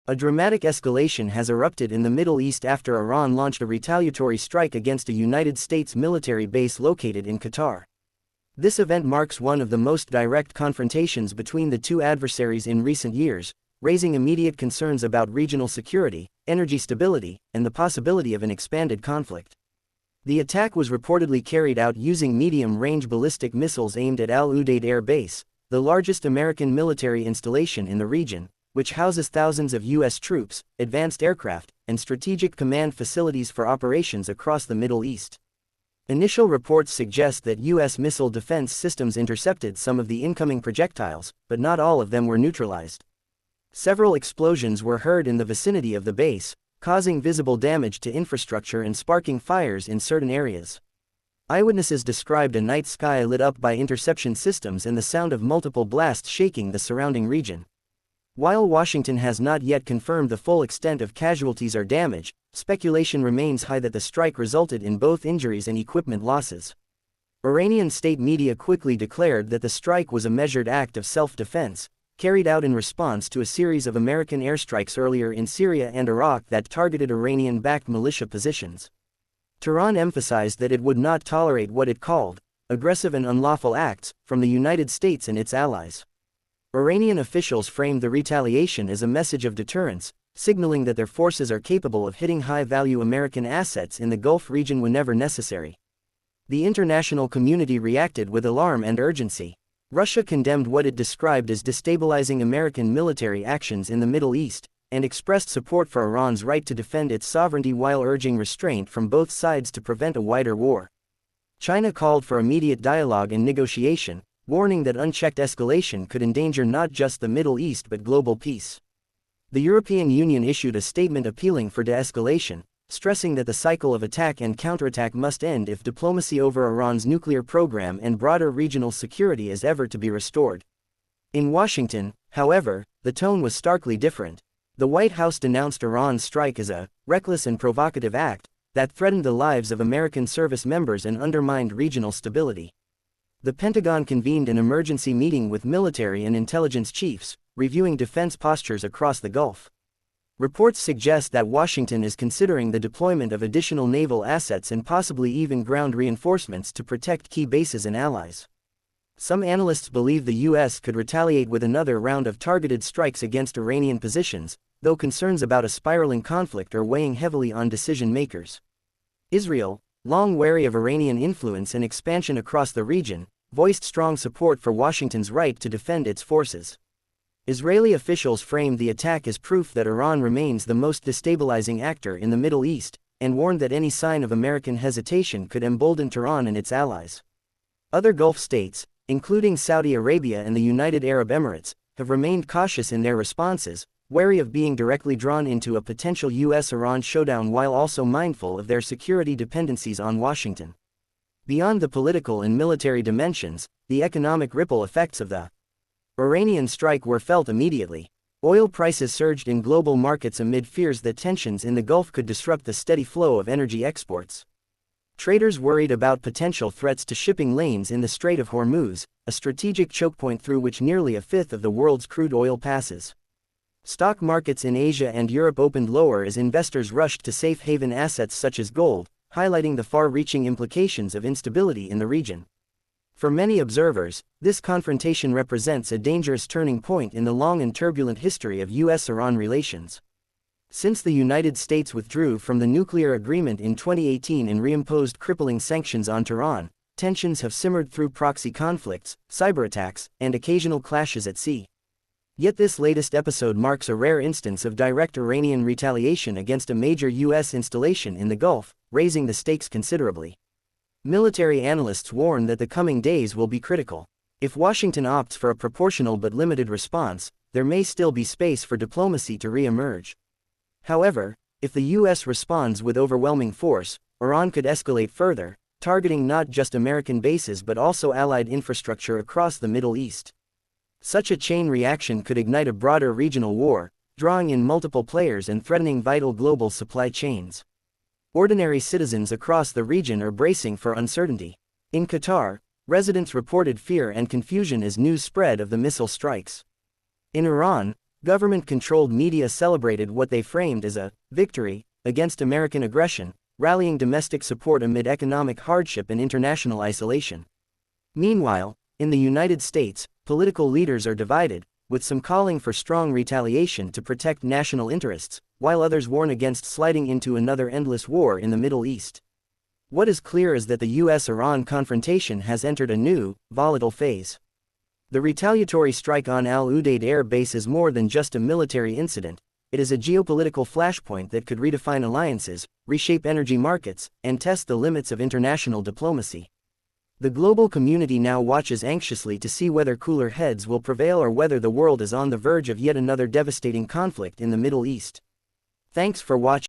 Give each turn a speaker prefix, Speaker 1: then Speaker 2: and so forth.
Speaker 1: A dramatic escalation has erupted in the Middle East after Iran launched a retaliatory strike against a United States military base located in Qatar. This event marks one of the most direct confrontations between the two adversaries in recent years, raising immediate concerns about regional security, energy stability, and the possibility of an expanded conflict. The attack was reportedly carried out using medium-range ballistic missiles aimed at Al-Udeid Air Base, the largest American military installation in the region, which houses thousands of U.S. troops, advanced aircraft, and strategic command facilities for operations across the Middle East. Initial reports suggest that U.S. missile defense systems intercepted some of the incoming projectiles, but not all of them were neutralized. Several explosions were heard in the vicinity of the base, causing visible damage to infrastructure and sparking fires in certain areas. Eyewitnesses described a night sky lit up by interception systems and the sound of multiple blasts shaking the surrounding region. While Washington has not yet confirmed the full extent of casualties or damage, speculation remains high that the strike resulted in both injuries and equipment losses. Iranian state media quickly declared that the strike was a measured act of self-defense, carried out in response to a series of American airstrikes earlier in Syria and Iraq that targeted Iranian-backed militia positions. Tehran emphasized that it would not tolerate what it called aggressive and unlawful acts from the United States and its allies. Iranian officials framed the retaliation as a message of deterrence, signaling that their forces are capable of hitting high-value American assets in the Gulf region whenever necessary. The international community reacted with alarm and urgency. Russia condemned what it described as destabilizing American military actions in the Middle East, and expressed support for Iran's right to defend its sovereignty while urging restraint from both sides to prevent a wider war. China called for immediate dialogue and negotiation, warning that unchecked escalation could endanger not just the Middle East but global peace. The European Union issued a statement appealing for de-escalation, stressing that the cycle of attack and counterattack must end if diplomacy over Iran's nuclear program and broader regional security is ever to be restored. In Washington, however, the tone was starkly different. The White House denounced Iran's strike as a reckless and provocative act that threatened the lives of American service members and undermined regional stability. The Pentagon convened an emergency meeting with military and intelligence chiefs, reviewing defense postures across the Gulf. Reports suggest that Washington is considering the deployment of additional naval assets and possibly even ground reinforcements to protect key bases and allies. Some analysts believe the U.S. could retaliate with another round of targeted strikes against Iranian positions, though concerns about a spiraling conflict are weighing heavily on decision-makers. Israel, long wary of Iranian influence and expansion across the region, voiced strong support for Washington's right to defend its forces. Israeli officials framed the attack as proof that Iran remains the most destabilizing actor in the Middle East, and warned that any sign of American hesitation could embolden Tehran and its allies. Other Gulf states, including Saudi Arabia and the United Arab Emirates, have remained cautious in their responses, wary of being directly drawn into a potential U.S.-Iran showdown while also mindful of their security dependencies on Washington. Beyond the political and military dimensions, the economic ripple effects of the Iranian strike were felt immediately. Oil prices surged in global markets amid fears that tensions in the Gulf could disrupt the steady flow of energy exports. Traders worried about potential threats to shipping lanes in the Strait of Hormuz, a strategic chokepoint through which nearly a fifth of the world's crude oil passes. Stock markets in Asia and Europe opened lower as investors rushed to safe haven assets such as gold, highlighting the far-reaching implications of instability in the region. For many observers, this confrontation represents a dangerous turning point in the long and turbulent history of U.S.-Iran relations. Since the United States withdrew from the nuclear agreement in 2018 and reimposed crippling sanctions on Tehran, tensions have simmered through proxy conflicts, cyberattacks, and occasional clashes at sea. Yet this latest episode marks a rare instance of direct Iranian retaliation against a major U.S. installation in the Gulf, raising the stakes considerably. Military analysts warn that the coming days will be critical. If Washington opts for a proportional but limited response, there may still be space for diplomacy to re-emerge. However, if the U.S. responds with overwhelming force, Iran could escalate further, targeting not just American bases but also allied infrastructure across the Middle East. Such a chain reaction could ignite a broader regional war, drawing in multiple players and threatening vital global supply chains. Ordinary citizens across the region are bracing for uncertainty. In Qatar, residents reported fear and confusion as news spread of the missile strikes. In Iran, Government-controlled media celebrated what they framed as a victory against American aggression, rallying domestic support amid economic hardship and international isolation. Meanwhile, in the United States, political leaders are divided, with some calling for strong retaliation to protect national interests, while others warn against sliding into another endless war in the Middle East. What is clear is that the US-Iran confrontation has entered a new, volatile phase. The retaliatory strike on Al-Udeid air base is more than just a military incident. It is a geopolitical flashpoint that could redefine alliances, reshape energy markets, and test the limits of international diplomacy. The global community now watches anxiously to see whether cooler heads will prevail or whether the world is on the verge of yet another devastating conflict in the Middle East. Thanks for watching.